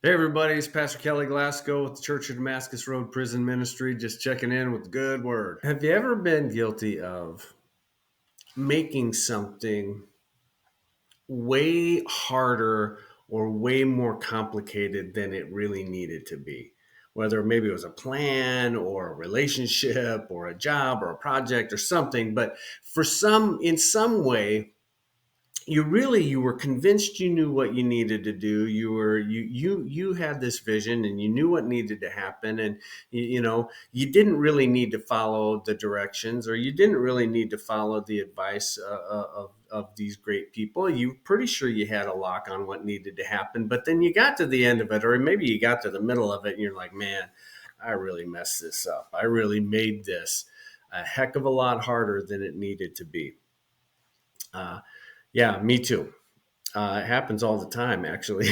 Hey everybody, it's Pastor Kelly Glasgow with the Church of Damascus Road Prison Ministry, just checking in with the good word. Have you ever been guilty of making something way harder or way more complicated than it really needed to be? Whether maybe it was a plan or a relationship or a job or a project or something, but in some way, you were convinced you knew what you needed to do. You had this vision and you knew what needed to happen, and you didn't really need to follow the directions, or you didn't really need to follow the advice of these great people. You pretty sure you had a lock on what needed to happen, but then you got to the end of it, or maybe you got to the middle of it and you're like, man, I really messed this up. I really made this a heck of a lot harder than it needed to be. uh, yeah, me too. It happens all the time, actually.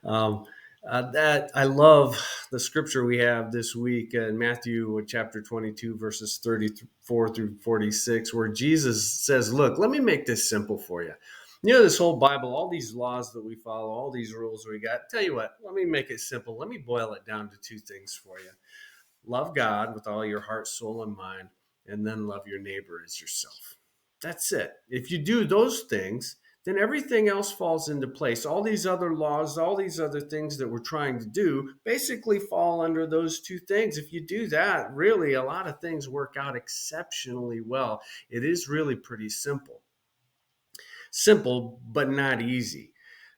Um, that I love the scripture we have this week in Matthew chapter 22, verses 34 through 46, where Jesus says, "Look, let me make this simple for you. You know, this whole Bible, all these laws that we follow, all these rules we got. Tell you what, let me make it simple. Let me boil it down to two things for you. Love God with all your heart, soul, and mind, and then love your neighbor as yourself. That's it. If you do those things, then everything else falls into place. All these other laws, all these other things that we're trying to do basically fall under those two things. If you do that, really, a lot of things work out exceptionally well. It is really pretty simple. Simple, but not easy,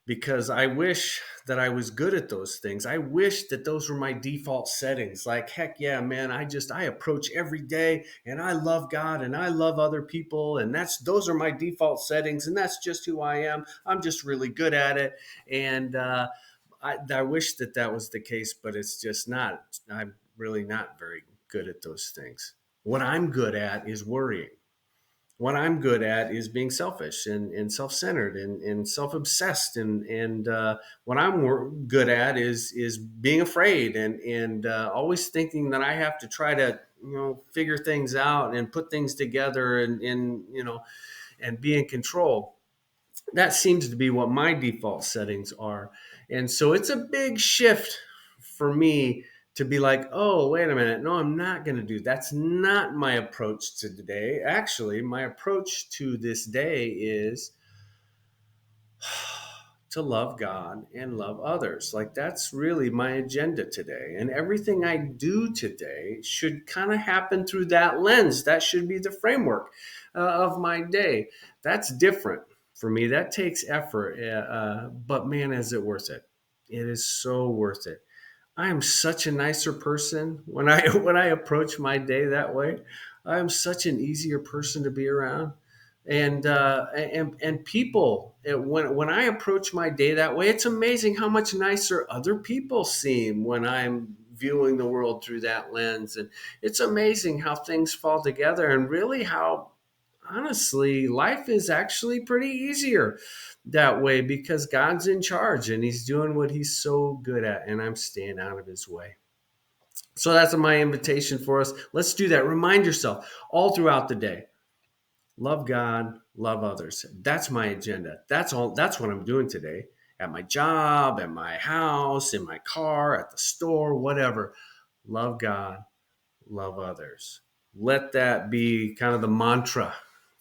because I wish that I was good at those things. I wish that those were my default settings. Like, heck yeah, man, I approach every day and I love God and I love other people, and those are my default settings, and that's just who I am. I'm just really good at it. And I wish that that was the case, but it's just not. I'm really not very good at those things. What I'm good at is worrying. What I'm good at is being selfish and self-centered and self-obsessed, and what good at is being afraid and always thinking that I have to try to figure things out and put things together and be in control. That seems to be what my default settings are. And so it's a big shift for me to be like, oh, wait a minute. No, I'm not going to do. That's not my approach to today. Actually, my approach to this day is to love God and love others. Like, that's really my agenda today. And everything I do today should kind of happen through that lens. That should be the framework of my day. That's different for me. That takes effort. But man, is it worth it? It is so worth it. I am such a nicer person when I when I approach my day that way. I am such an easier person to be around, and people when I approach my day that way, it's amazing how much nicer other people seem when I'm viewing the world through that lens, and it's amazing how things fall together, and really how honestly life is actually pretty easier that way because God's in charge and he's doing what he's so good at, and I'm staying out of his way. So that's my invitation for us. Let's do that. Remind yourself all throughout the day. Love God, love others. That's my agenda. That's what I'm doing today at my job, at my house, in my car, at the store, whatever. Love God, love others. Let that be kind of the mantra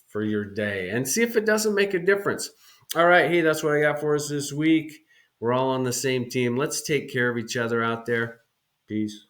for your day and see if it doesn't make a difference. All right. Hey, that's what I got for us this week. We're all on the same team. Let's take care of each other out there. Peace.